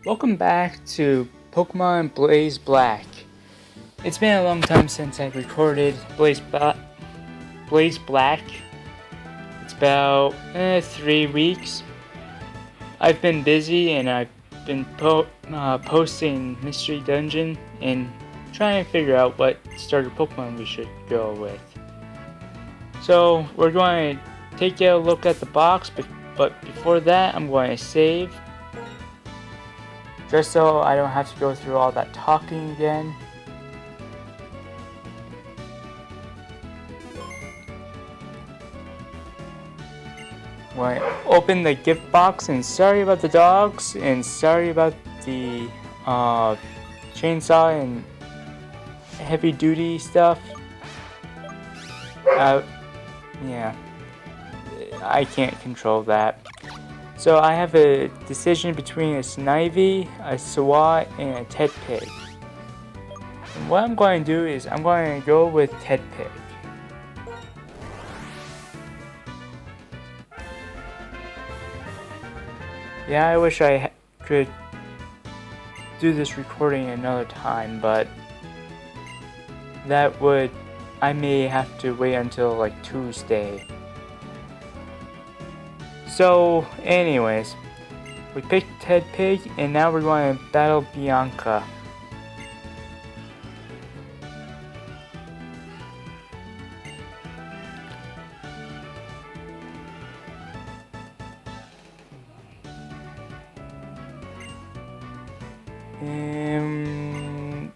Welcome back to Pokemon Blaze Black. It's been a long time since I recorded Blaze Black. It's about 3 weeks. I've been busy and I've been posting Mystery Dungeon and trying to figure out what starter Pokemon we should go with. So we're going to take a look at the box, but before that I'm going to save. Just so I don't have to go through all that talking again. When I open the gift box, and sorry about the dogs, and sorry about the chainsaw and heavy duty stuff. Yeah, I can't control that. So I have a decision between a Snivy, a Swat, and a Tedpig. And what I'm going to do is I'm going to go with Tedpig. Yeah, I wish I could do this recording another time, but I may have to wait until like Tuesday. So, anyways, we picked Tedpig, and now we're going to battle Bianca. And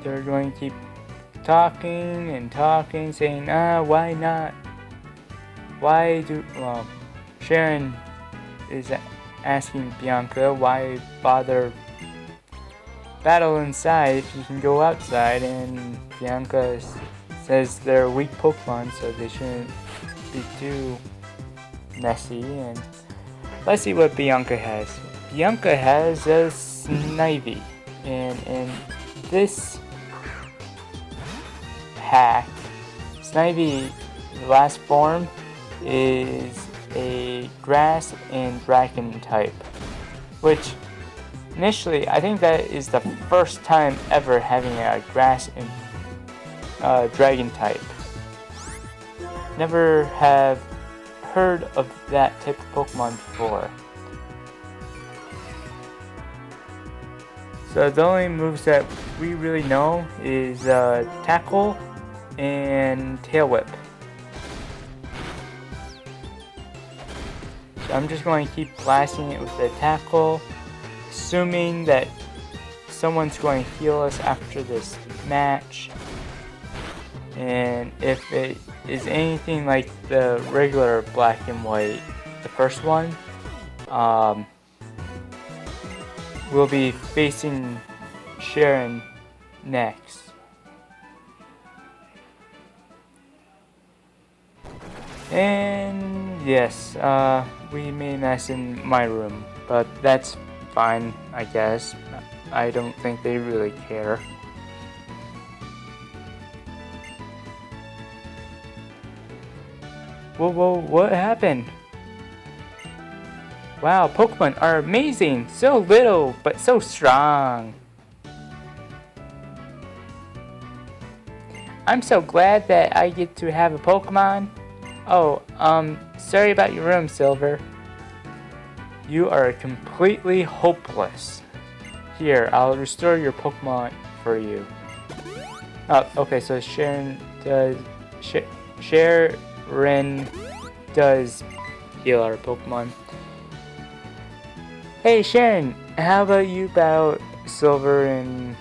they're going to keep talking and talking, saying, why not? Sharon is asking Bianca why bother battle inside if you can go outside, and Bianca says they're weak Pokemon, so they shouldn't be too messy. And let's see what Bianca has. Bianca has a Snivy, and in this pack, Snivy, the last form, is a grass and dragon type, which initially I think that is the first time ever having a grass and dragon type. Never have heard of that type of Pokemon before. So the only moves that we really know is Tackle and Tail Whip. I'm just going to keep blasting it with the Tackle, assuming that someone's going to heal us after this match. And if it is anything like the regular Black and White, the first one, we'll be facing Sharon next. And yes, we made a mess in my room, but that's fine, I guess. I don't think they really care. Whoa, what happened? Wow, Pokemon are amazing! So little, but so strong! I'm so glad that I get to have a Pokemon. Oh, sorry about your room, Silver. You are completely hopeless. Here, I'll restore your Pokemon for you. Oh, okay, so Sharon does heal our Pokemon. Hey Sharon, how about you battle Silver, and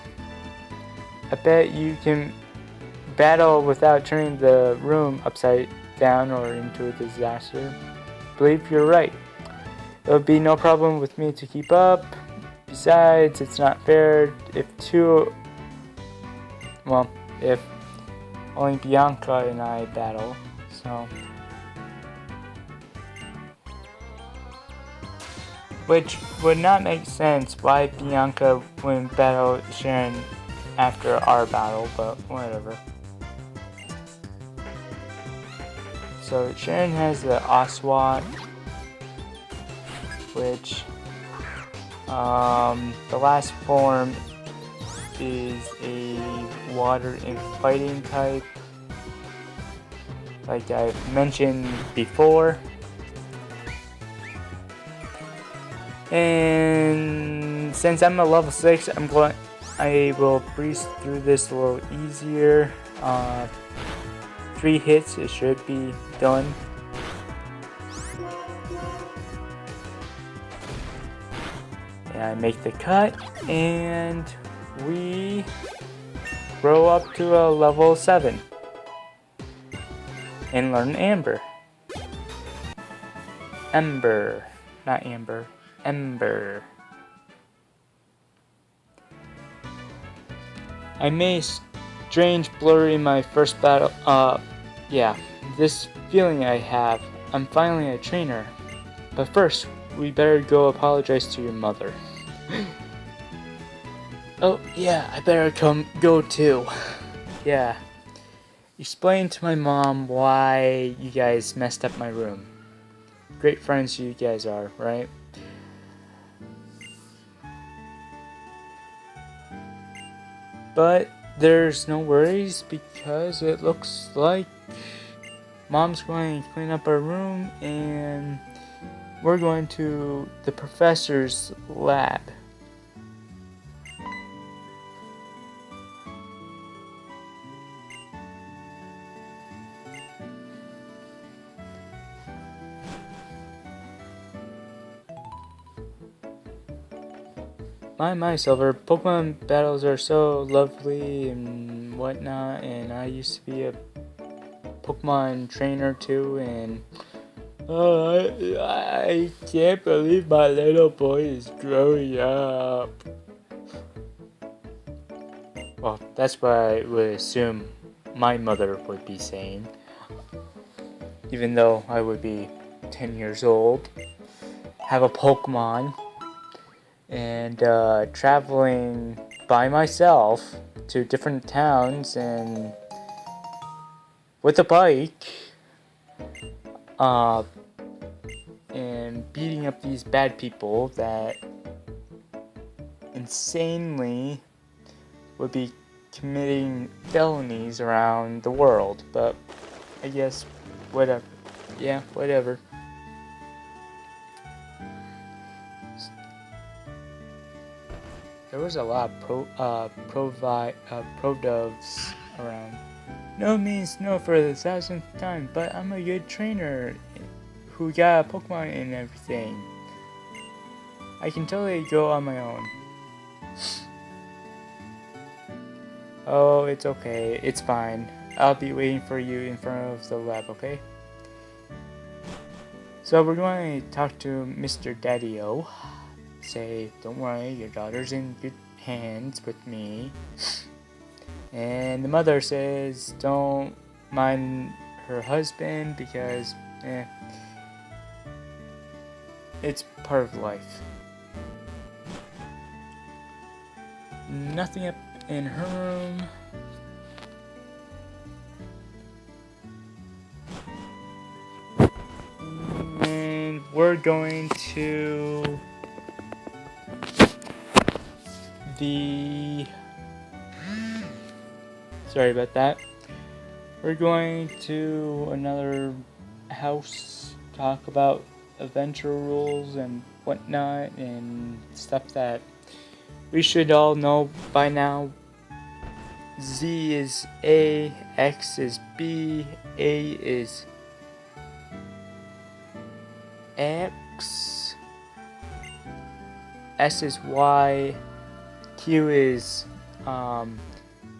I bet you can battle without turning the room upside down or into a disaster. Believe you're right. It would be no problem with me to keep up. Besides, it's not fair if only Bianca and I battle, so. Which would not make sense why Bianca wouldn't battle Sharon after our battle, but whatever. So Sharon has the Oswald, which The last form is a water and fighting type, like I've mentioned before. And since I'm a level 6, I will breeze through this a little easier. 3 hits, it should be done. And I make the cut, and we grow up to a level 7 and learn Amber. Ember, not Amber. Ember. I made strange blur in my first battle. Yeah, this feeling I have. I'm finally a trainer. But first, we better go apologize to your mother. Oh, yeah, I better go too. Yeah. Explain to my mom why you guys messed up my room. Great friends you guys are, right? But there's no worries because it looks like Mom's going to clean up our room and we're going to the professor's lab. My, Silver, Pokemon battles are so lovely and whatnot, and I used to be a Pokemon trainer too, and I can't believe my little boy is growing up. Well, that's what I would assume my mother would be saying, even though I would be 10 years old, have a Pokemon, and traveling by myself to different towns and with a bike, and beating up these bad people that insanely would be committing felonies around the world. But I guess whatever. Yeah, whatever. There was a lot of Prodoves around. No means no for the 1000th time, but I'm a good trainer who got a Pokemon and everything. I can totally go on my own. Oh, it's okay. It's fine. I'll be waiting for you in front of the lab, okay? So we're going to talk to Mr. Daddy-O. Say, don't worry, your daughter's in good hands with me. And the mother says, don't mind her husband because, it's part of life. Nothing up in her room. And we're going to sorry about that. We're going to another house, talk about adventure rules and whatnot and stuff that we should all know by now. Z is A, X is B, A is X, S is Y, Q is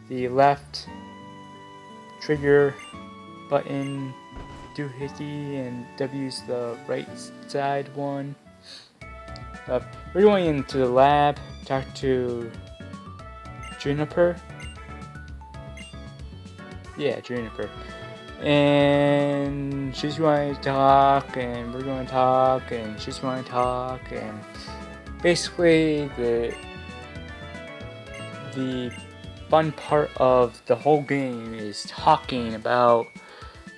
the left trigger button doohickey, and W is the right side one. We're going into the lab, talk to Juniper. Yeah, Juniper. And she's going to talk, and we're going to talk, and she's going to talk, and basically the fun part of the whole game is talking about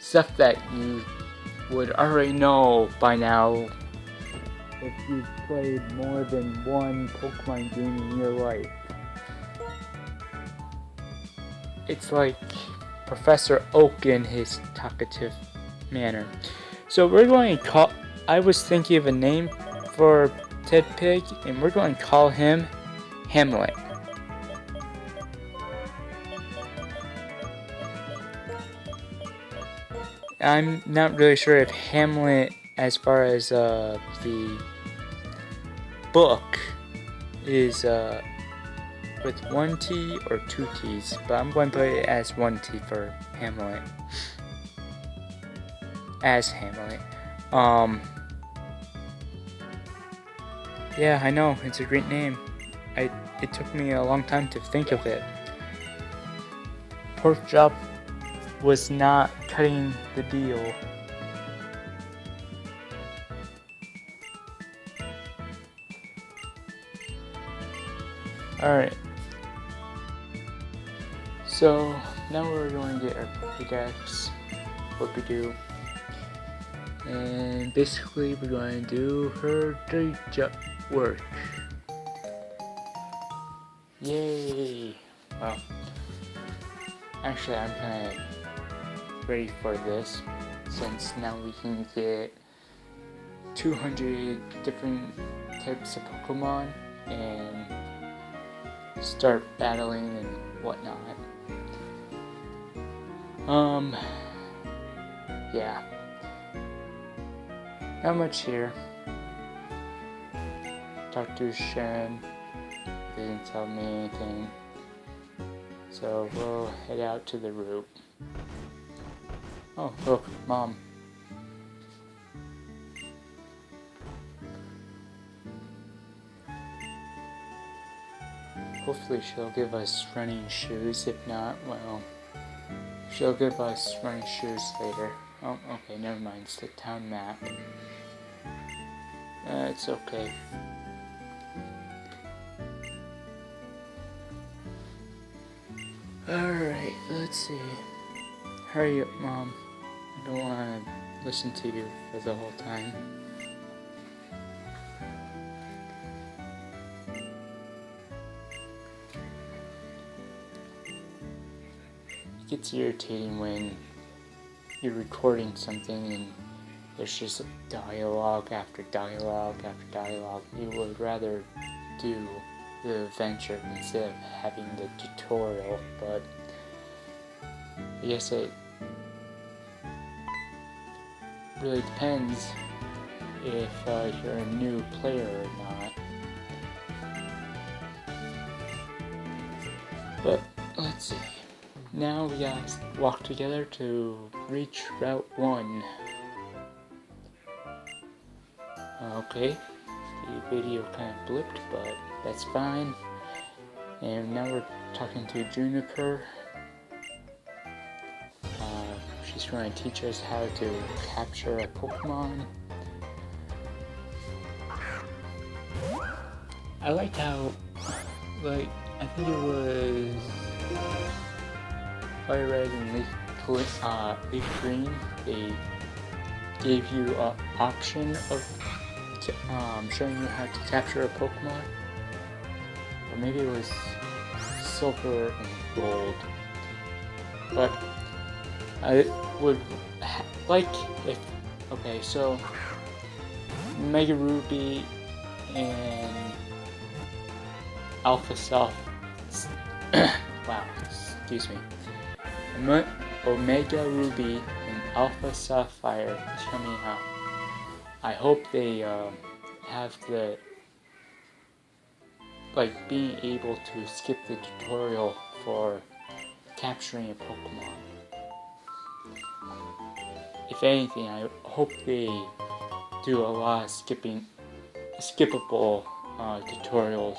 stuff that you would already know by now if you've played more than one Pokemon game in your life. It's like Professor Oak in his talkative manner. So we're going to call... I was thinking of a name for Tedpig, and we're going to call him Hamlet. I'm not really sure if Hamlet, as far as the book, is with one T or two T's, but I'm going to put it as one T for Hamlet. As Hamlet. Yeah, I know, it's a great name. It took me a long time to think of it. Porkchop was not cutting the deal. Alright. So, now we're going to get our pickaxe, what we do. And basically we're going to do her dirty work. Yay! Well, actually I'm kind of ready for this, since now we can get 200 different types of Pokemon and start battling and whatnot. Yeah. Not much here. Talk to Sharon. Didn't tell me anything. So we'll head out to the route. Oh, look, Mom. Hopefully she'll give us running shoes. If not, well, she'll give us running shoes later. Oh, okay, never mind. It's the town map. It's okay. Alright, let's see. Hurry up, Mom. I don't want to listen to you for the whole time. It gets irritating when you're recording something and there's just dialogue after dialogue after dialogue. You would rather do the adventure instead of having the tutorial, but I guess it really depends if you're a new player or not. But let's see. Now we gotta walk together to reach Route 1. Okay, the video kind of blipped, but that's fine. And now we're talking to Juniper. She's going to teach us how to capture a Pokemon. I liked how, I think it was Fire Red and Leaf Green, they gave you an option of showing you how to capture a Pokemon. Or maybe it was Silver and Gold. But I would like if... Okay, so Mega Ruby and Alpha Soft... wow, excuse me. Omega Ruby and Alpha Sapphire is coming out. I hope they have the being able to skip the tutorial for capturing a Pokemon. If anything, I hope they do a lot of skippable tutorials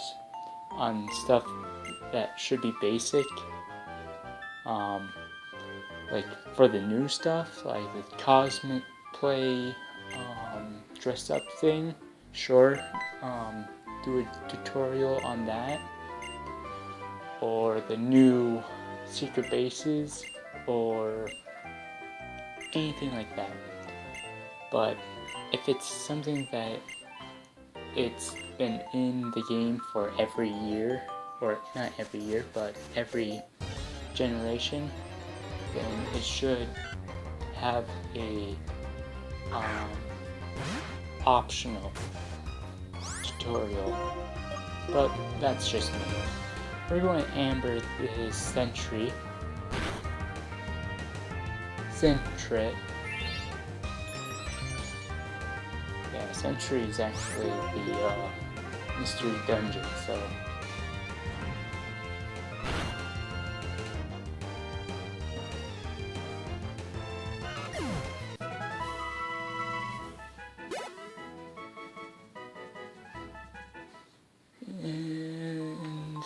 on stuff that should be basic. Like for the new stuff, like the Cosmic Play dress up thing, sure, do a tutorial on that, or the new secret bases, or anything like that. But if it's something that it's been in the game for every year, or not every year, but every generation, then it should have a optional tutorial, but that's just me. We're going to amber this Sentry. Yeah, Sentry is actually the mystery dungeon, so. And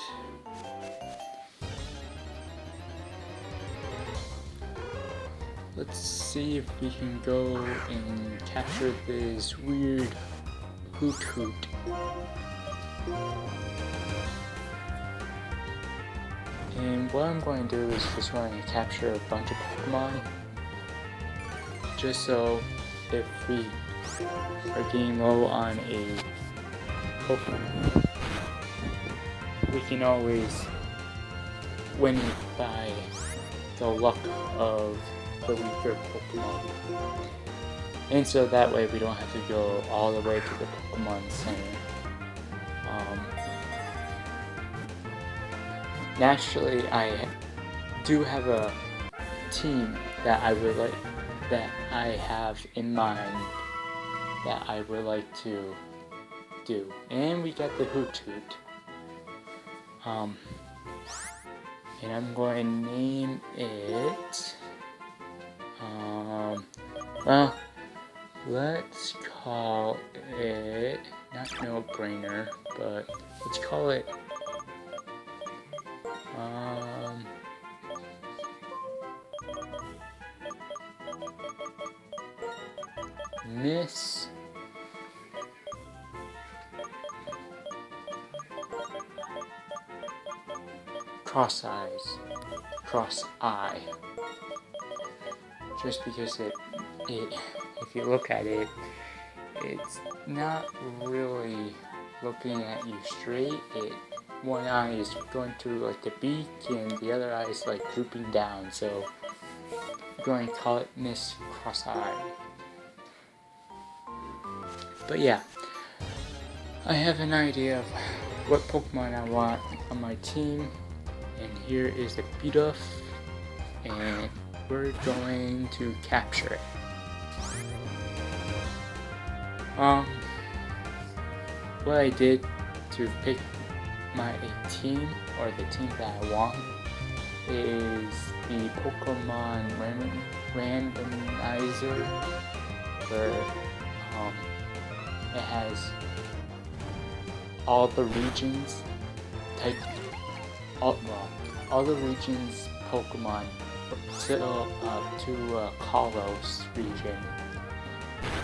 let's see if we can go and capture this weird Hoot. And what I'm going to do is just going to capture a bunch of Pokemon, just so if we are getting low on a Pokemon, we can always win it by the luck of the weaker Pokemon. And so that way we don't have to go all the way to the Pokemon Center. Naturally, I do have a team that I have in mind that I would like to do. And we got the Hoot. And I'm going to name it, well, let's call it, not No Brainer, but let's call it, Miss Cross-Eye. Just because it, if you look at it, it's not really looking at you straight. One eye is going through like the beak, and the other eye is like drooping down. So I'm going to call it Miss Cross-Eye. But yeah, I have an idea of what Pokemon I want on my team, and here is the Bidoof, and we're going to capture it. What I did to pick my team, or the team that I want, is the Pokemon randomizer, where it has all the regions all the regions Pokemon to Kalos region,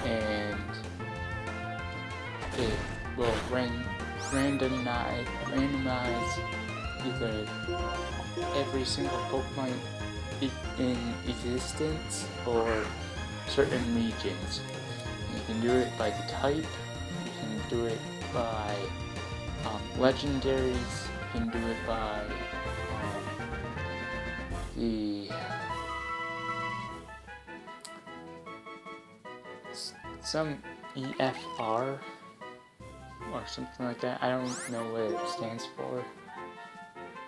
and it will randomize either every single Pokemon in existence or certain regions. You can do it by the type, you can do it by legendaries, you can do it by some EFR or something like that. I don't know what it stands for,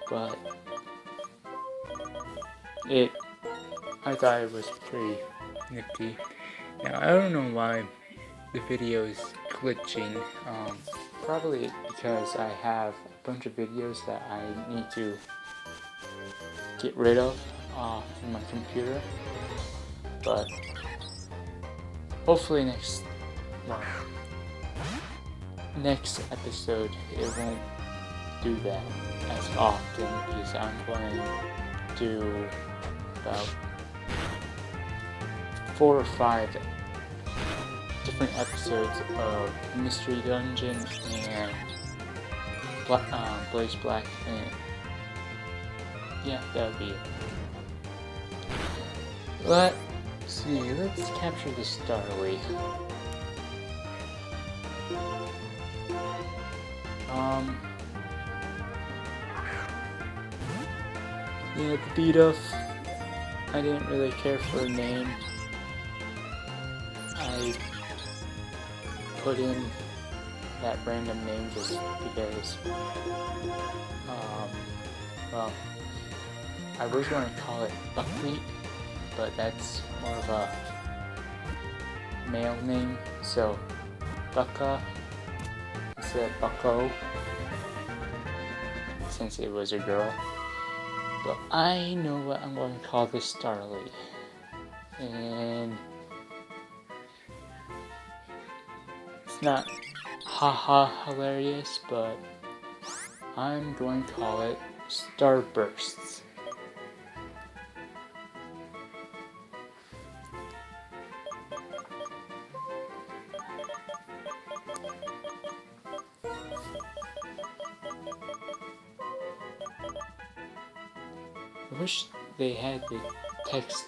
but I thought it was pretty nifty. Now I don't know why the video is glitching. Probably because I have a bunch of videos that I need to get rid of from my computer, but hopefully next episode it won't do that as often, because I'm going to do about 4 or 5 different episodes of Mystery Dungeon and Blaze Black, and yeah, that would be it. Let's see, let's capture the Starly. Yeah, the Bidoof. I didn't really care for a name. I put in that random name just because, well, I was going to call it Buckwheat, but that's more of a male name, so Bucka instead of Bucko, since it was a girl. But I know what I'm going to call this Starly, and it's not haha hilarious, but I'm going to call it Starbursts. I wish they had the text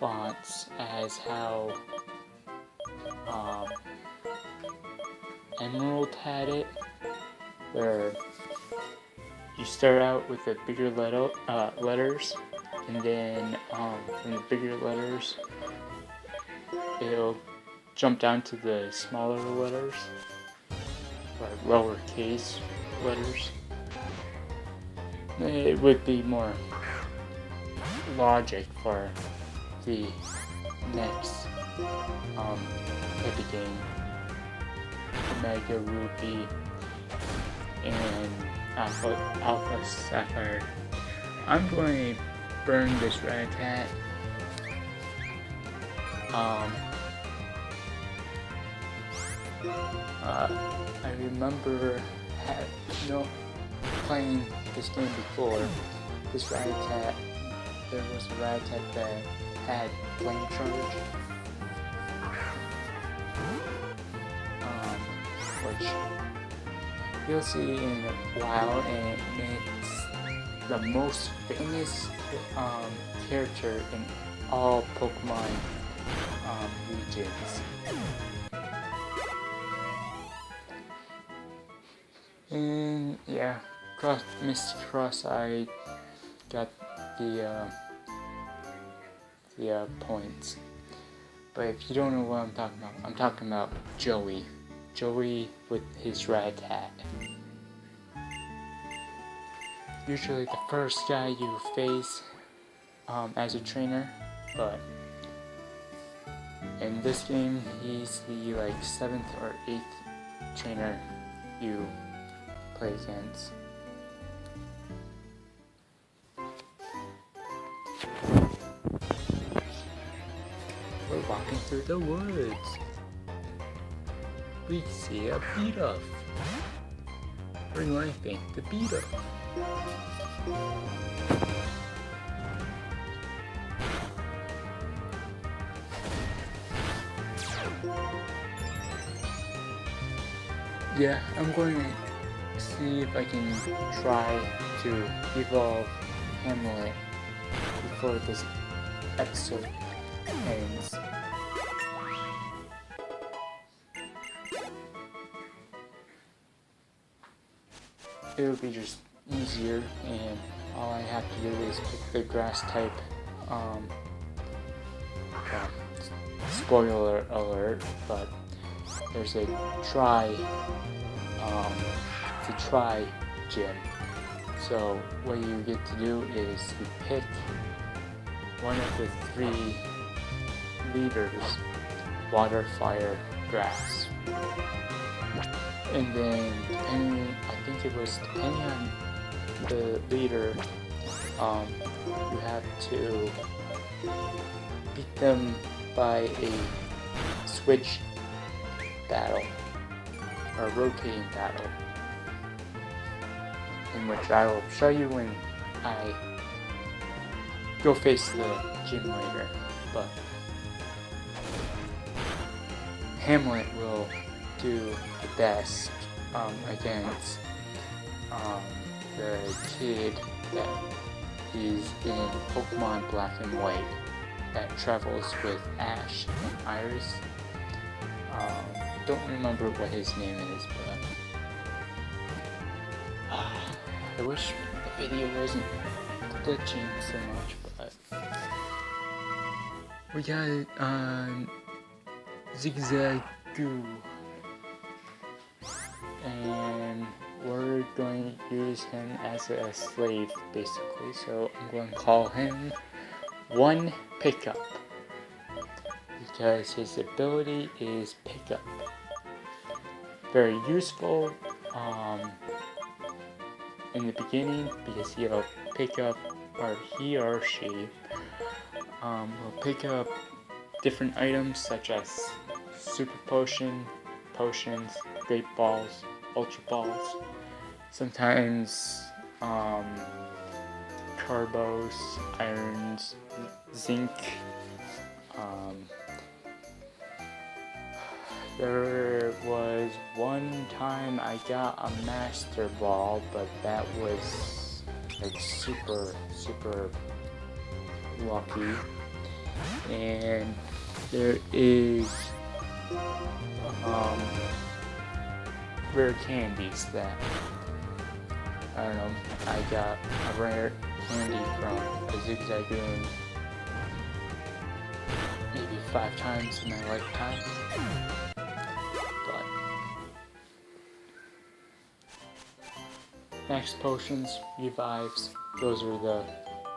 fonts as how Emerald had it, where you start out with the bigger letters, and then from the bigger letters it'll jump down to the smaller letters, or lowercase letters. It would be more logic for the next type of game. Omega Ruby and Alpha Sapphire. I'm going to burn this Rattata. I remember playing this game before. This Rattata, there was a Rattata that had flame charge, which you'll see in a while, and it's the most famous character in all Pokemon regions. And yeah, Mr. Cross-Eye got the points. But if you don't know what I'm talking about Joey. Joey with his Rattata. Usually the first guy you face as a trainer, but in this game he's the 7th or 8th trainer you play against. We're walking through the woods. We see a Bidoof. Or do I think the Bidoof? Yeah, I'm going to see if I can try to evolve Hamlet before this episode ends. It'll be just easier, and all I have to do is pick the grass type. Spoiler alert, but there's a try gym. So what you get to do is you pick one of the 3 leaders: water, fire, grass. And then depending on the leader, you have to beat them by a switch battle, or rotating battle, in which I will show you when I go face the gym leader. But Hamlet will do the best against the kid that is in Pokemon Black and White that travels with Ash and Iris. Don't remember what his name is, but I wish the video wasn't glitching so much, but we got it on Zigzagoon, and we're going to use him as a slave basically, so I'm going to call him One Pickup because his ability is Pickup. Very useful in the beginning because he'll pick up, or he or she will pick up different items such as super potions, great balls, ultra balls, sometimes carbos, irons, zinc. There was one time I got a master ball, but that was like super lucky. And there is rare candies that I don't know. I got a rare candy from a Zigzagoon maybe 5 times in my lifetime. But max potions, revives,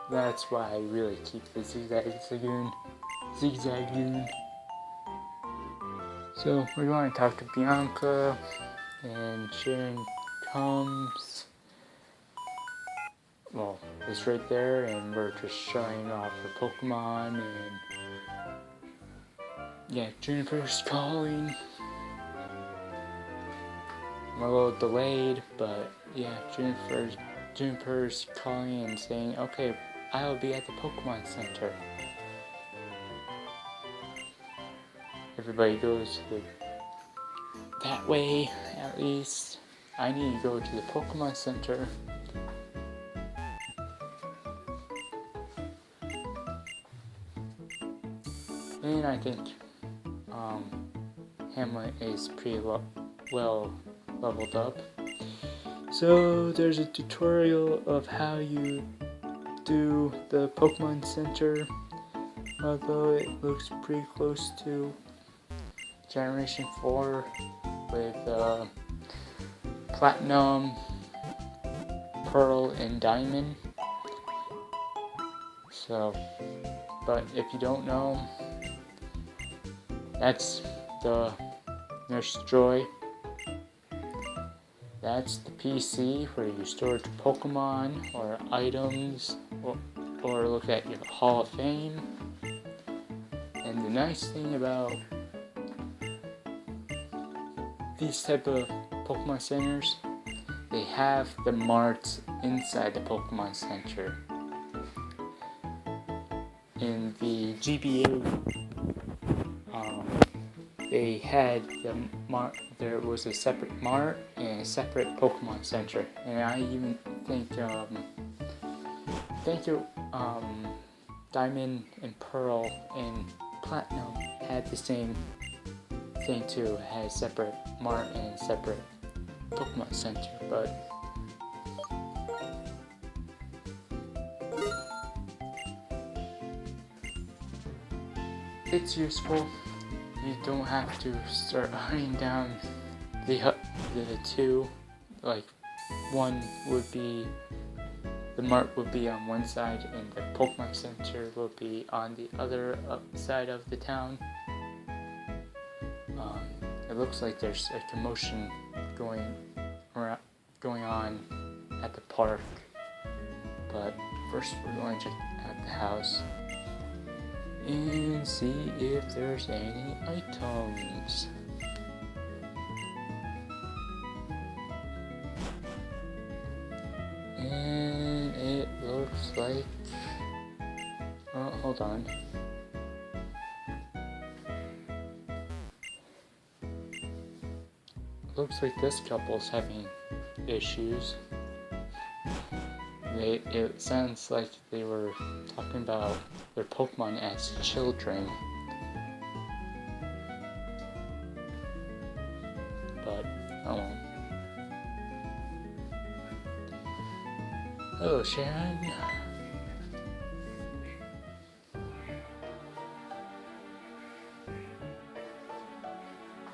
that's why I really keep the Zigzagoon. So we're going to talk to Bianca, and Sharon comes. Well, it's right there, and we're just showing off her Pokemon, and yeah, Juniper's calling. I'm a little delayed, but yeah, Juniper's calling and saying, okay, I'll be at the Pokemon Center. Everybody goes that way, at least. I need to go to the Pokemon Center. And I think Hamlet is pretty well leveled up. So there's a tutorial of how you do the Pokemon Center, although it looks pretty close to Generation 4 with Platinum, Pearl, and Diamond. So, but if you don't know, that's the Nurse Joy. That's the PC where you store your Pokemon or items, or look at your Hall of Fame. And the nice thing about these type of Pokemon centers, they have the marts inside the Pokemon Center. In the GBA, they had the mart. There was a separate mart and a separate Pokemon Center, and I even think Diamond and Pearl and Platinum had the same thing too. It had a separate mart and a separate Pokemon Center, but it's useful. You don't have to start hunting down the two. Like, one would be, the mart would be on one side and the Pokemon Center will be on the other side of the town. It looks like there's a commotion going on at the park, but first we're going to check out the house and see if there's any items. And it looks like, oh, hold on. Looks like this couple's having issues. It sounds like they were talking about their Pokemon as children. But, oh well. Hello, Sharon.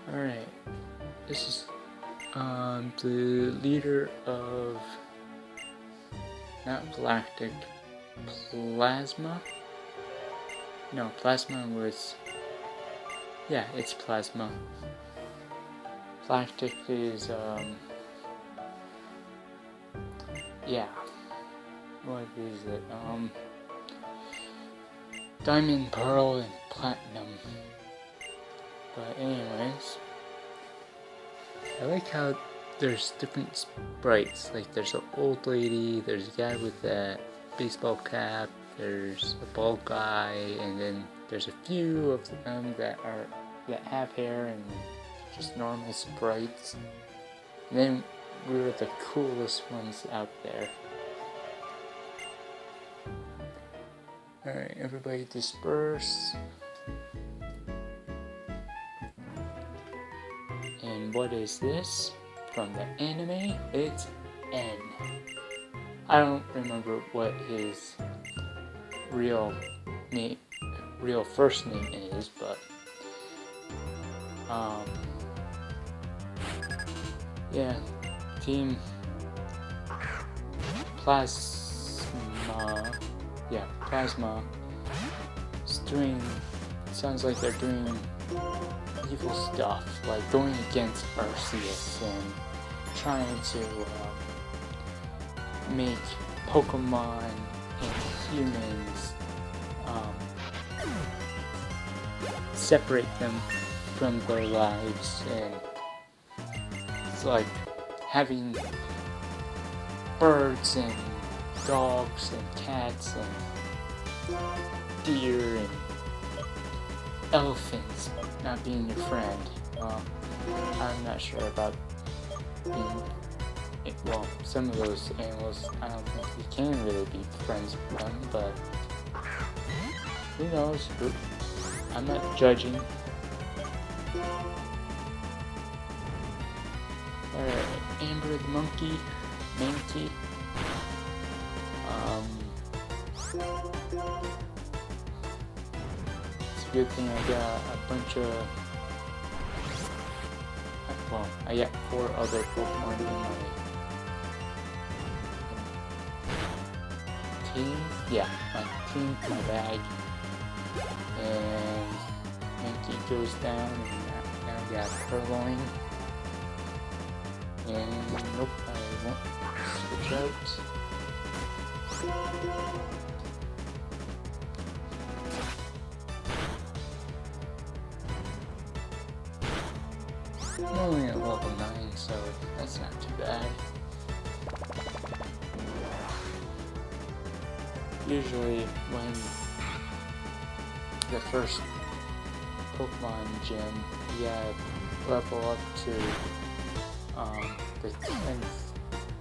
Alright, this is the leader of not Galactic Plasma. No, Plasma was, yeah, it's Plasma. Galactic is yeah, what is it? Diamond, Pearl, and Platinum. But anyways, I like how there's different sprites. Like there's an old lady, there's a guy with that baseball cap, there's a bald guy, and then there's a few of them that have hair and just normal sprites. And then we were the coolest ones out there. Alright, everybody disperse. And what is this? From the anime, it's N. I don't remember what his real first name is, but yeah, Team Plasma, yeah, Plasma is doing, sounds like they're doing evil stuff, like going against Arceus and trying to make Pokemon and humans separate them from their lives, and it's like having birds and dogs and cats and deer and elephants not being your friend. I'm not sure about being, well, some of those animals, I don't think you can really be friends with them, but who knows? I'm not judging. Alright, Amber the monkey, Mankey. It's a good thing I got a bunch of, well, I got 4 other Pokemon in my team. Yeah, my team, my bag. And Mankey goes down, and now I got Purloin. And nope, I won't switch out. I'm only at level 9, so that's not too bad. Usually when the first Pokemon gym, you gotta level up to the 10th,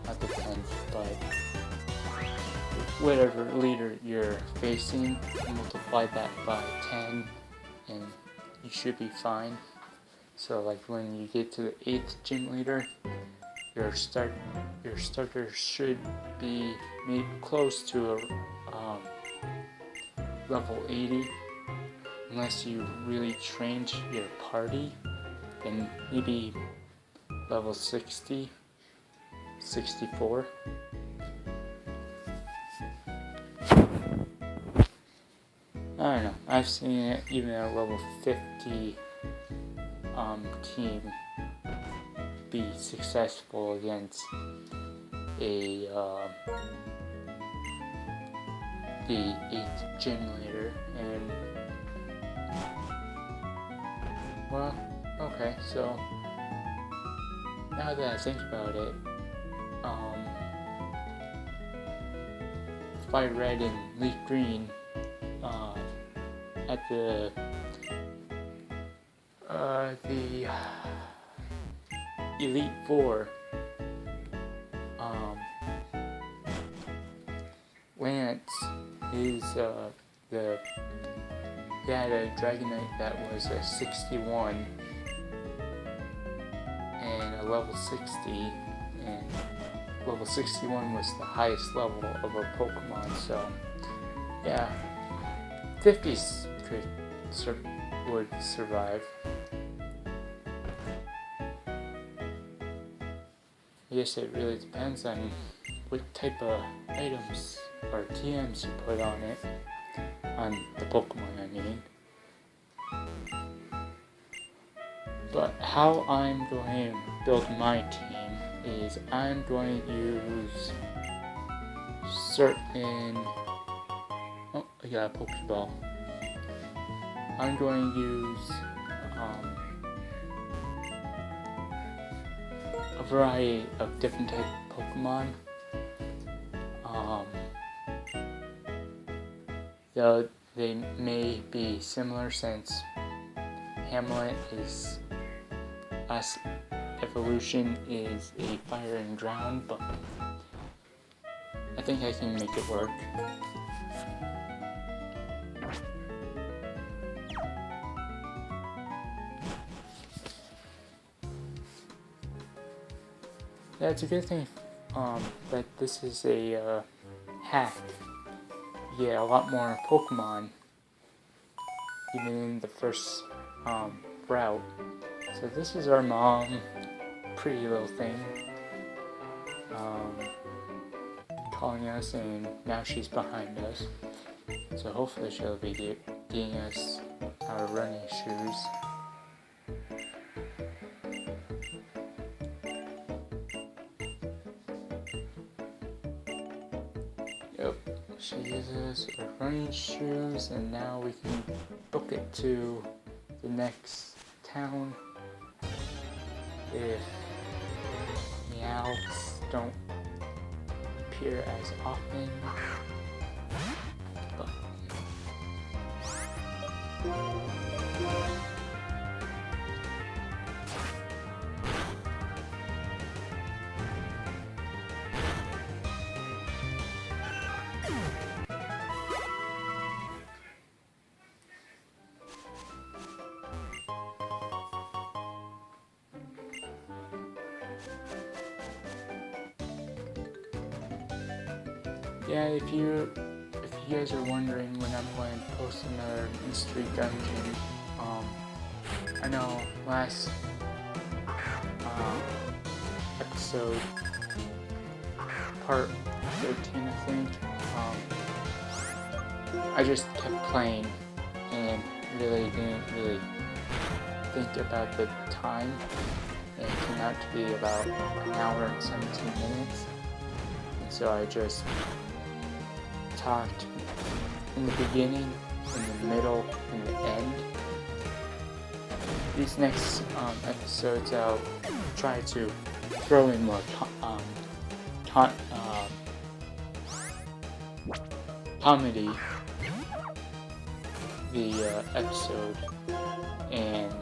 not the 10th, but whatever leader you're facing, multiply that by 10 and you should be fine. So like when you get to the 8th gym leader, your starter should be made close to a level 80, unless you really trained your party, then maybe level 60, 64. I don't know, I've seen it even at a level 50 team be successful against a the 8th gym leader, and well, okay, so now that I think about it, Fire Red and Leaf Green at the Elite Four, Lance is he had a Dragonite that was a 61 and a level 60, and level 61 was the highest level of a Pokemon, so yeah, 50s would survive. I guess it really depends on what type of items or TMs you put on it, on the Pokemon I mean. But how I'm going to build my team is I'm going to use certain... Oh, I got a Pokeball. I'm going to use a variety of different type of Pokemon. Though they may be similar since Hamlet is last evolution is a fire and ground, but I think I can make it work. Yeah, it's a good thing that this is a hack. You get a lot more Pokemon even in the first route. So this is our mom, pretty little thing, calling us, and now she's behind us. So hopefully she'll be getting us our running shoes. Yep, she gives us our running shoes, and now we can book it to the next town if Meowths don't appear as often. But yeah, if you guys are wondering when I'm going to post another mystery dungeon, I know last episode, part 13 I think, I just kept playing and really didn't think about the time, and it turned out to be about an hour and 17 minutes, and so I just talked in the beginning, in the middle, and the end. These next episodes I'll try to throw in more comedy the episode, and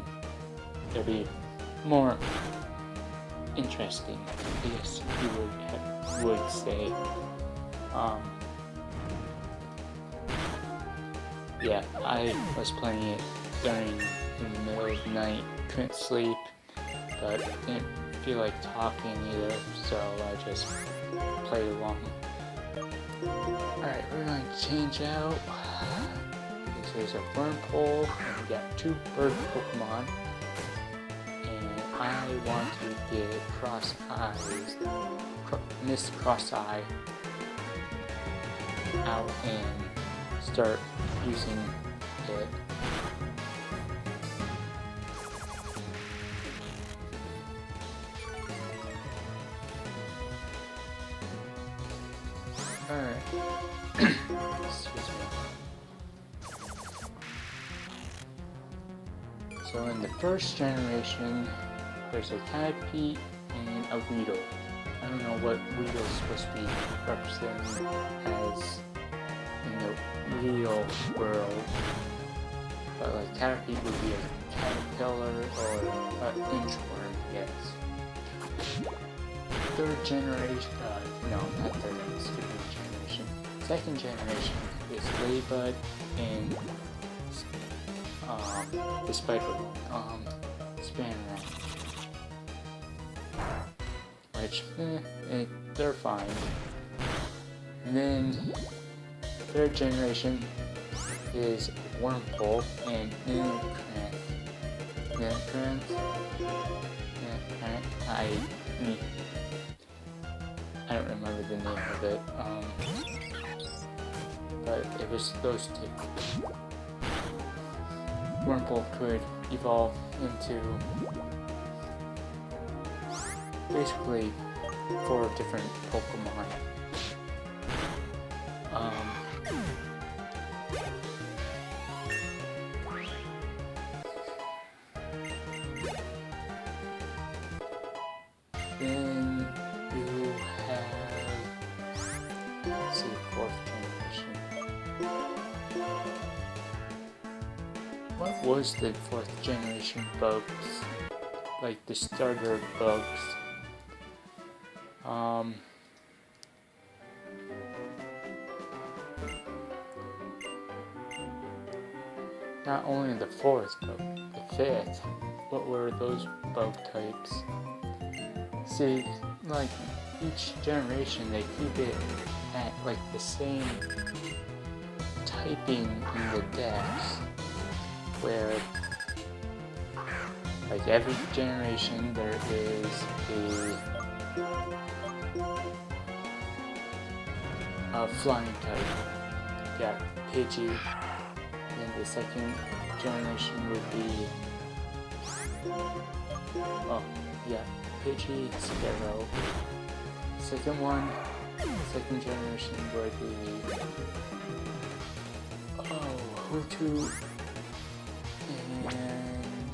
it'll be more interesting, I guess you would say. Yeah, I was playing it in the middle of the night, couldn't sleep, but didn't feel like talking either, so I just played along. Alright, we're going to change out. This is a Burnpool, and we got 2 bird Pokemon. And I want to get Miss Cross-Eye out and start using it. Alright. Excuse me. So in the first generation, there's a Caterpie and a Weedle. I don't know what Weedle is supposed to be represented as in the real world, but like Caterpie would be a caterpillar or an inchworm, yes. Third generation, no, not third, stupid generation. Second generation is Ladybug and the Spider, Spanarak. which, they're fine. And then, third generation is Wurmple and Nidokrant. I don't remember the name of it, but it was those two. Wurmple could evolve into basically 4 different Pokemon. Then you have, let's see, 4th generation. What was the 4th generation bugs? Like the starter bugs? Not only the 4th, but the 5th. What were those bug types? See, like each generation, they keep it at like the same typing in the dex, where like every generation there is a flying type. Yeah, Pidgey. And the second generation would be, Pidgey, Sparrow. Second generation would be, Hoothoot, and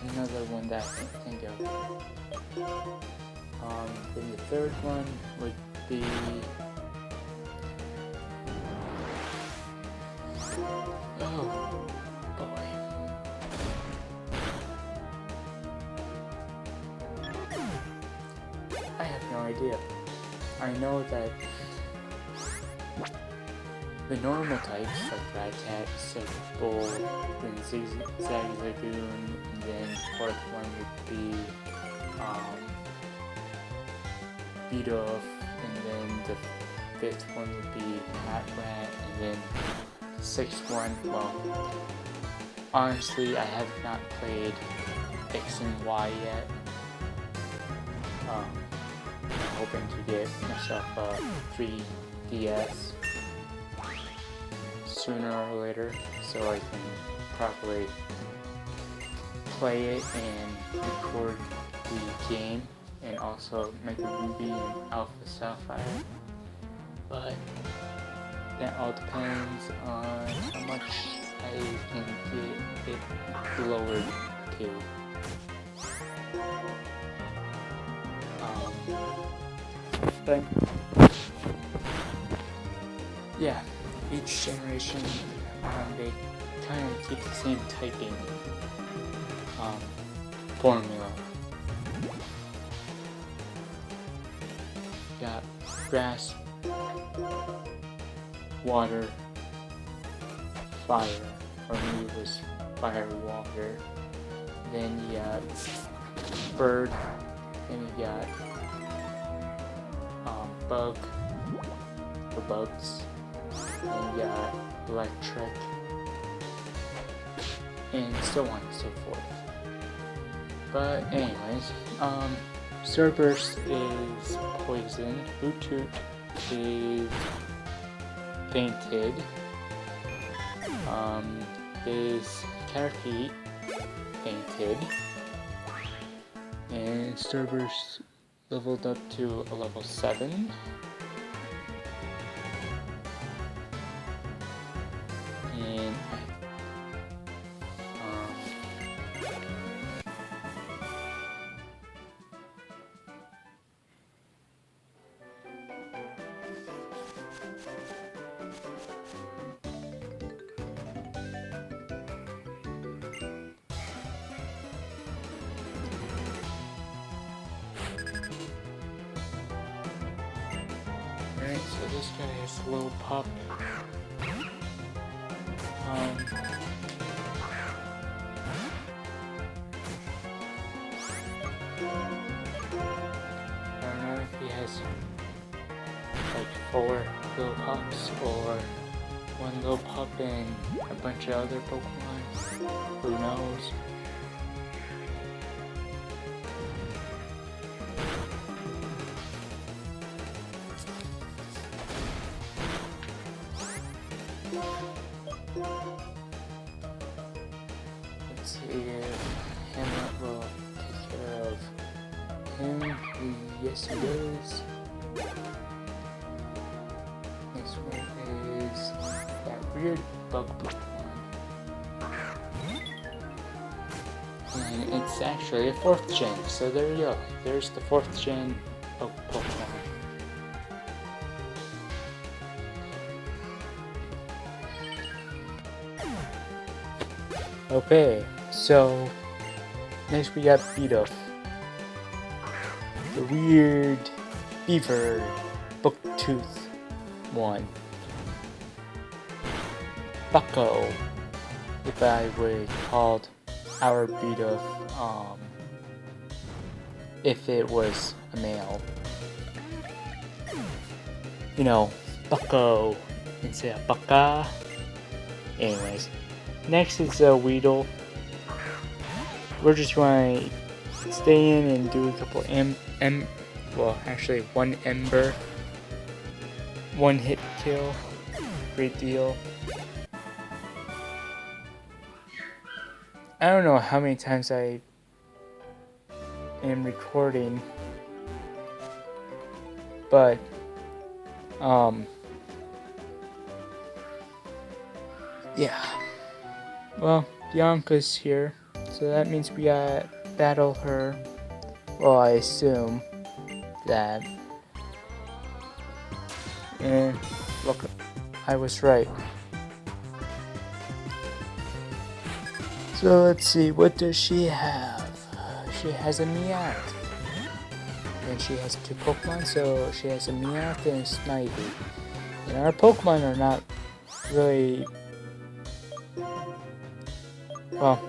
another one that I can't think of. Then the third one would be, oh boy. I have no idea. I know that the normal types like Rattata, Silphle, then Zigzagoon, and then 4th one would be Bidoof, and then the 5th one would be Patrat, and then 6th one, well, honestly, I have not played X and Y yet. I'm hoping to get myself a 3DS sooner or later, so I can properly play it and record the game, and also make a Ruby and Alpha Sapphire. But that all depends on how much I can get it lowered to. But yeah, each generation they kind of keep the same typing formula. Got grass, water, fire, or maybe it was fire, water. Then you got bird, then you got bug, or bugs, and you got electric, and so on and so forth. But anyways, Starburst is poison, Hoothoot is fainted, is Caterpie fainted, and Starburst leveled up to a level 7. And alright, so this guy is a little pup. 4 Lillipups or 1 Lillipup and a bunch of other Pokemon. Who knows? Let's see if Hamlet will take care of him. Yes, he does. Next one is that weird bug Pokemon. And it's actually a 4th gen, so there you go. There's the 4th gen bug Pokemon. Okay, so next we got Bidoof, the weird beaver booktooth one. Bucko, if I would called our Bidoof, if it was a male. You know, Bucko instead of Bucka. Anyways. Next is Weedle. We're just going to stay in and do a couple well, actually 1 Ember, 1 hit kill, great deal. I don't know how many times I am recording, but yeah. Well, Bianca's here, so that means we gotta battle her. Well, I assume that. And look, I was right. So let's see, what does she have? She has a Meowth. And she has 2 Pokemon, so she has a Meowth and a Snivy. And our Pokemon are not really... well,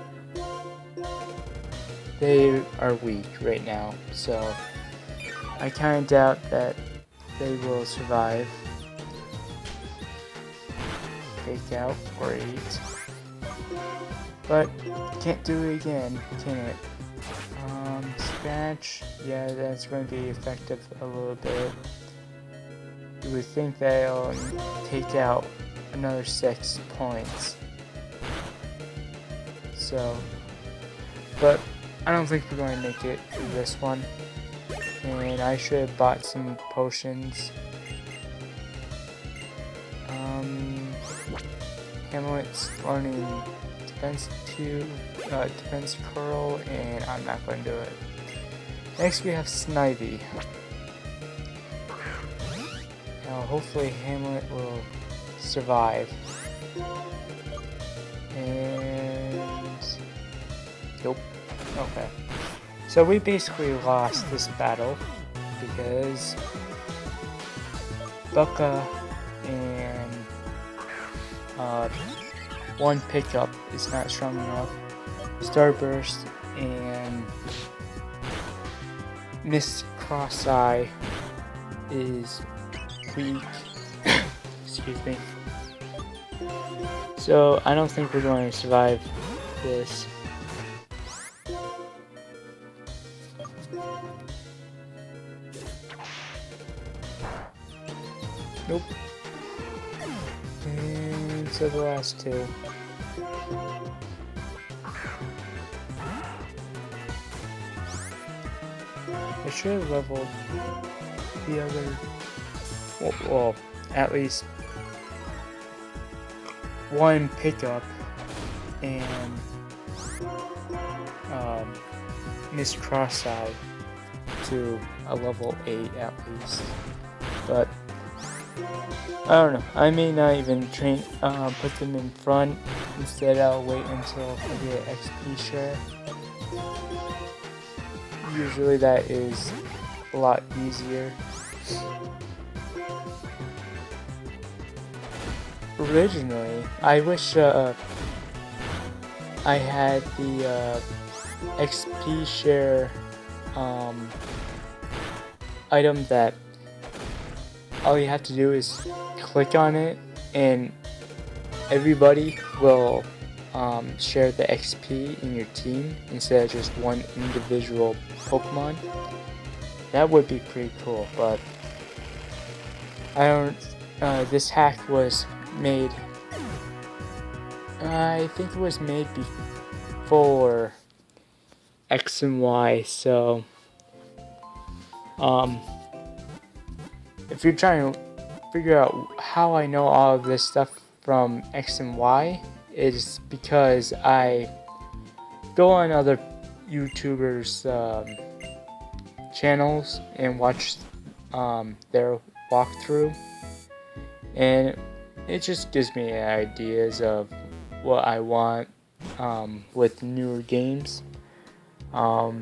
they are weak right now, so I kind of doubt that they will survive. Fake out, great. But can't do it again, can it? Scratch, yeah, that's going to be effective a little bit. You would think that it'll take out another 6 points. So, but I don't think we're going to make it through this one. And I should have bought some potions. Hamlet's learning Defense Curl, and I'm not going to do it. Next we have Snivy. Now hopefully Hamlet will survive. And nope. Okay. So we basically lost this battle because Bucka and 1 pickup is not strong enough. Starburst and Miss Cross-Eye is weak. Excuse me. So I don't think we're going to survive this. Nope. And so the last 2. I should have leveled the other, well, at least 1 pickup and Miss Cross-Eye to a level 8 at least. But I don't know. I may not even train, put them in front. Instead, I'll wait until I get XP share. Usually that is a lot easier. Originally, I wish I had the XP share item that all you have to do is click on it, and everybody will share the XP in your team instead of just one individual Pokemon. That would be pretty cool, but I don't. This hack was made. I think it was made before X and Y. So, if you're trying to figure out how I know all of this stuff from X and Y, it's because I go on other YouTubers' channels and watch their walkthrough, and it just gives me ideas of what I want with newer games. I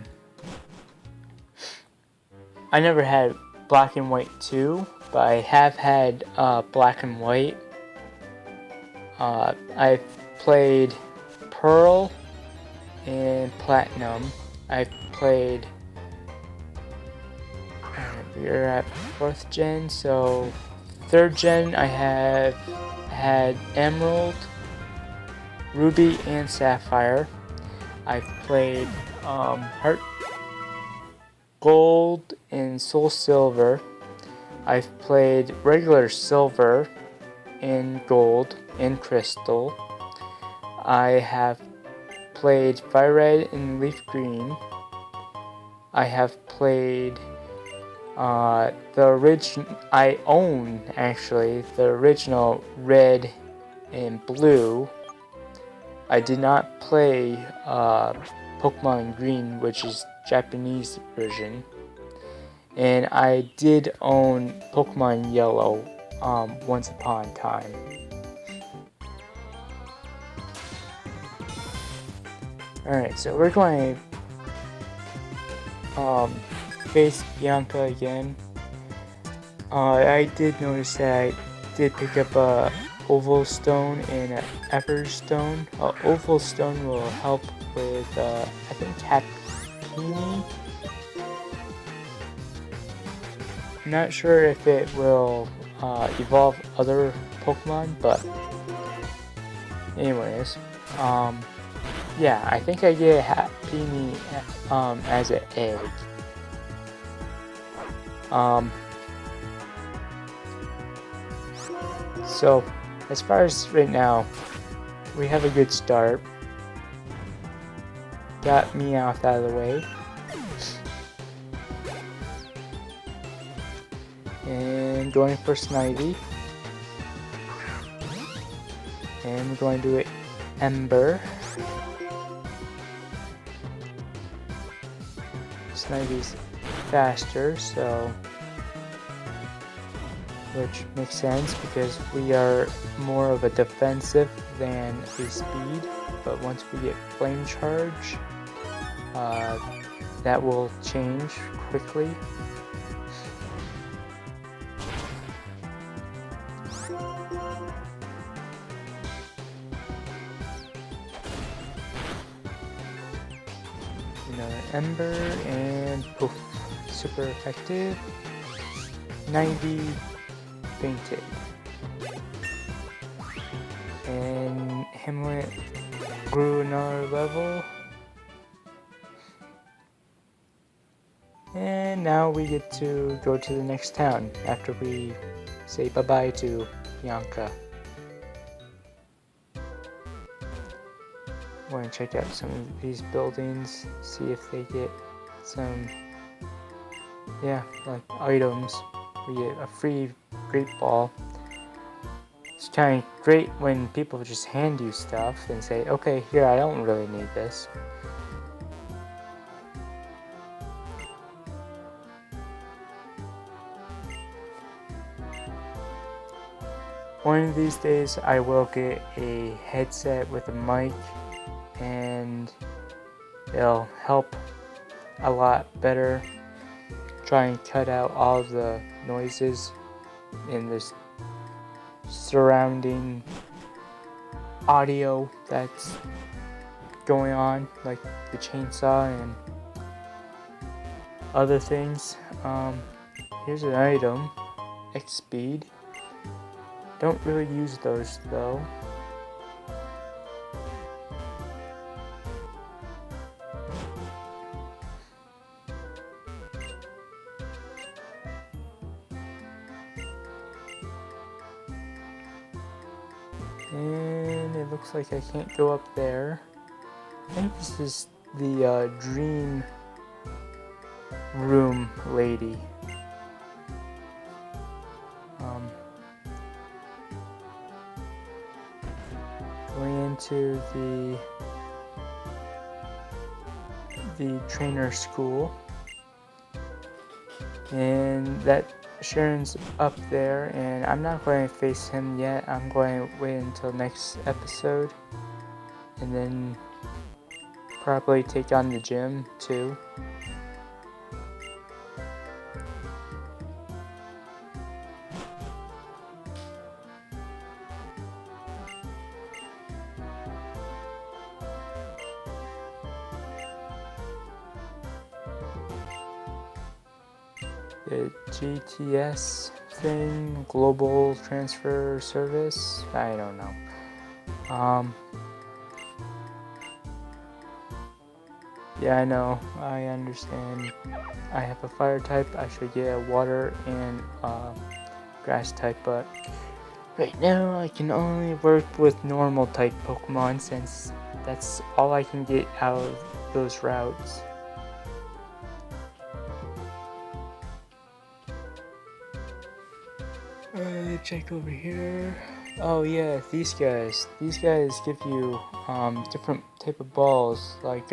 never had Black and White 2, but I have had Black and White. I've played Pearl and Platinum. I've played. We're at 4th gen, so 3rd gen I have had Emerald, Ruby, and Sapphire. I've played Heart Gold and Soul Silver. I've played regular Silver and Gold and Crystal. I have played Fire Red and Leaf Green. I have played I own actually the original Red and Blue. I did not play Pokemon Green, which is Japanese version, and I did own Pokemon Yellow once upon a time. Alright, so we're going to face Bianca again. I did notice that I did pick up a Oval Stone and an Ever Stone. Oval Stone will help with, I think, Happiny. I'm not sure if it will evolve other Pokemon, but anyways, yeah, I think I get Happiny as an egg. So as far as right now, we have a good start. Got Meowth out of the way. And going for Snivy. And we're going to do it Ember. Snivy's faster, so which makes sense because we are more of a defensive than a speed, but once we get Flame Charge, that will change quickly. Another Ember and poof, super effective. 90 fainted. And Hamlet grew another level. And now we get to go to the next town after we say bye-bye to Bianca. I want to check out some of these buildings, see if they get some, like items. We get a free Great Ball. It's kind of great when people just hand you stuff and say, okay, here, I don't really need this. One of these days I will get a headset with a mic, and it'll help a lot better try and cut out all of the noises in this surrounding audio that's going on, like the chainsaw and other things. Here's an item. X speed. Don't really use those though. And it looks like I can't go up there. I think this is the dream room lady. Going into the trainer school, and that Sharon's up there, and I'm not going to face him yet. I'm going to wait until next episode, and then probably take on the gym too. The GTS thing, Global Transfer Service, I don't know. Yeah, I know, I understand. I have a fire type, I should get a water and grass type, but right now I can only work with normal type Pokemon since that's all I can get out of those routes. Check over here. Oh yeah, these guys give you different type of balls like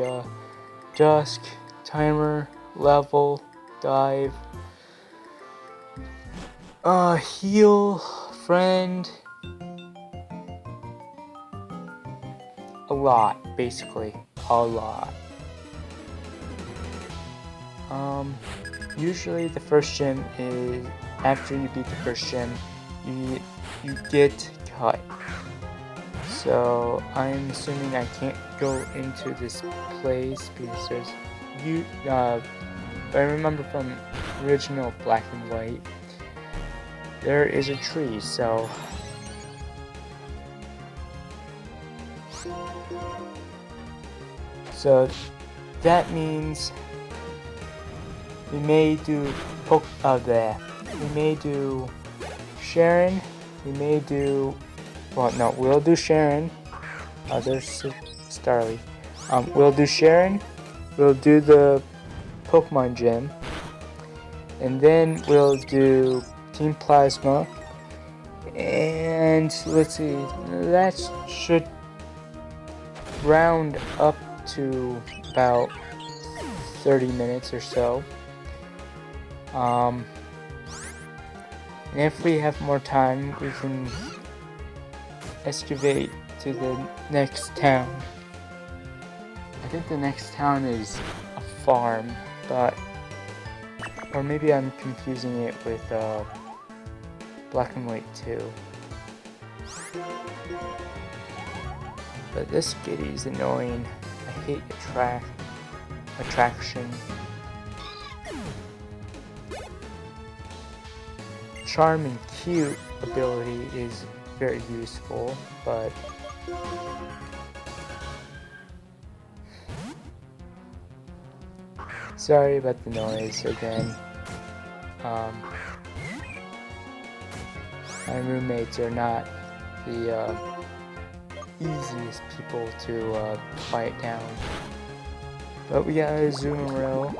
Dusk, Timer, Level, Dive, Heal, Friend, a lot, basically a lot. Usually the first gym is after you beat the first gym, you get cut. So I'm assuming I can't go into this place because there's I remember from original Black and White, there is a tree, so that means we may do we may do Sharon, we may do, well no, we'll do Sharon, there's Starly, we'll do Sharon, we'll do the Pokemon Gym, and then we'll do Team Plasma, and let's see, that should round up to about 30 minutes or so. And if we have more time, we can excavate to the next town. I think the next town is a farm, but, or maybe I'm confusing it with Black and White 2. But this Giddy's annoying. I hate attraction. Charm and Cute ability is very useful, but sorry about the noise again. My roommates are not the easiest people to quiet down. But we got a Azumarill,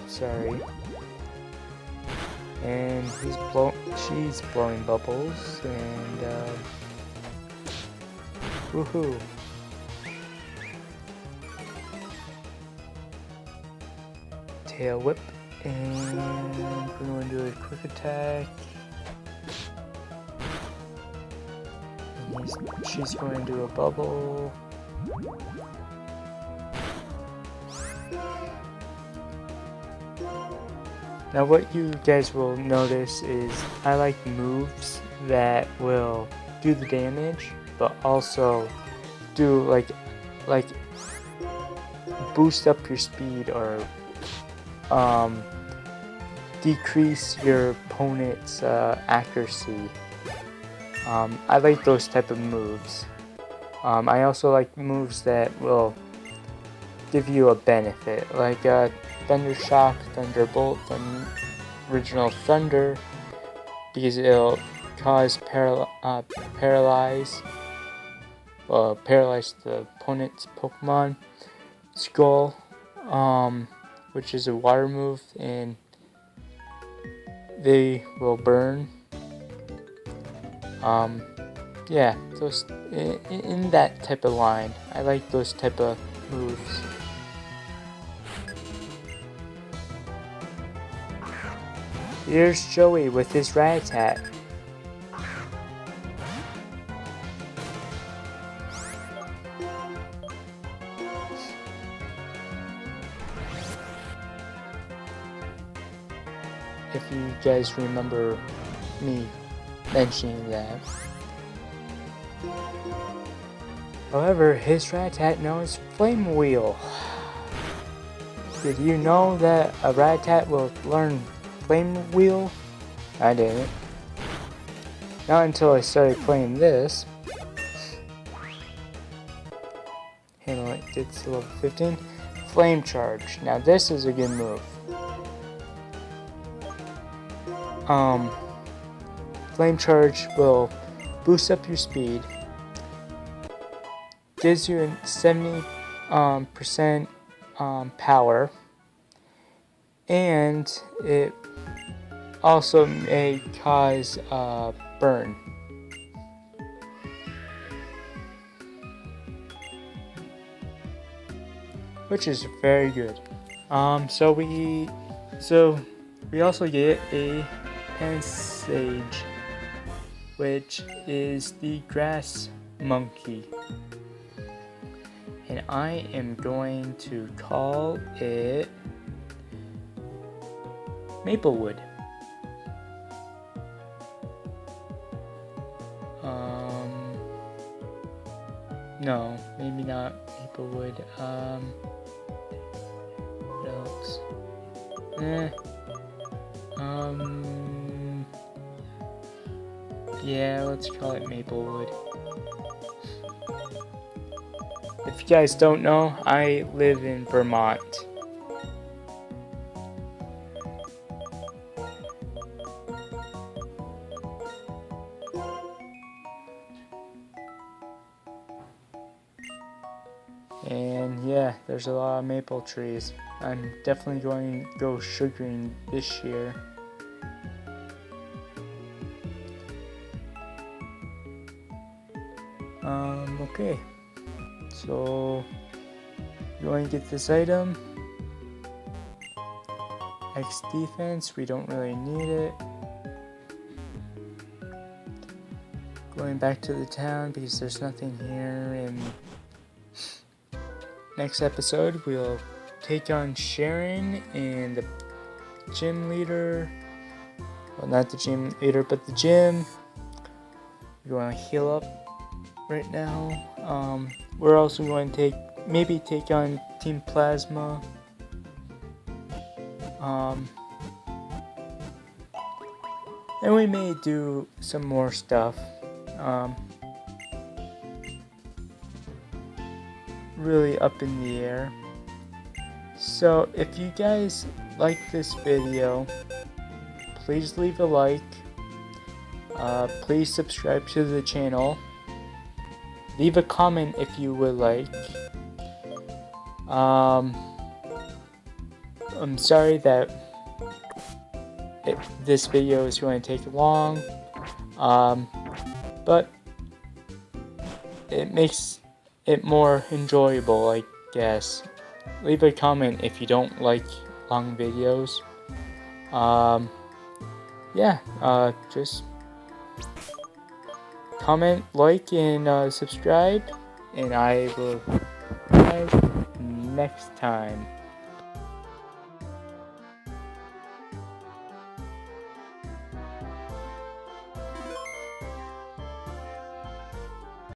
sorry. And she's blowing bubbles, and woohoo. Tail Whip, and we're going to do a quick attack. And she's going to do a bubble. Now what you guys will notice is I like moves that will do the damage, but also do like boost up your speed or decrease your opponent's accuracy. I like those type of moves. I also like moves that will give you a benefit, like Thunder Shock, Thunderbolt, and Original Thunder, because it'll cause paralyze the opponent's Pokemon. Skull, which is a water move, and they will burn. Yeah, those in that type of line. I like those type of moves. Here's Joey with his Rattata. If you guys remember me mentioning that. However, his Rattata knows Flame Wheel. Did you know that a Rattata will learn Flame Wheel? I didn't. Not until I started playing this. Handle it gets to level 15. Flame Charge. Now this is a good move. Flame Charge will boost up your speed, gives you a 70% power, and it also may cause burn. Which is very good. So we also get a Pansage, which is the grass monkey, and I am going to call it Maplewood. No, maybe not Maplewood. What else? Yeah, let's call it Maplewood. If you guys don't know, I live in Vermont. And yeah, there's a lot of maple trees. I'm definitely going to go sugaring this year. Okay, so you want to get this item. X defense, we don't really need it. Going back to the town because there's nothing here. And next episode, we'll take on Sharon and the gym leader. Well, not the gym leader, but the gym. We want to heal up right now. We're also going to take on Team Plasma. And we may do some more stuff. Really up in the air. So if you guys like this video, please leave a like. Please subscribe to the channel. Leave a comment if you would like. I'm sorry that this video is going to take long, but it makes it more enjoyable, I guess. Leave a comment if you don't like long videos. Just comment, like, and subscribe, and I will see you guys next time.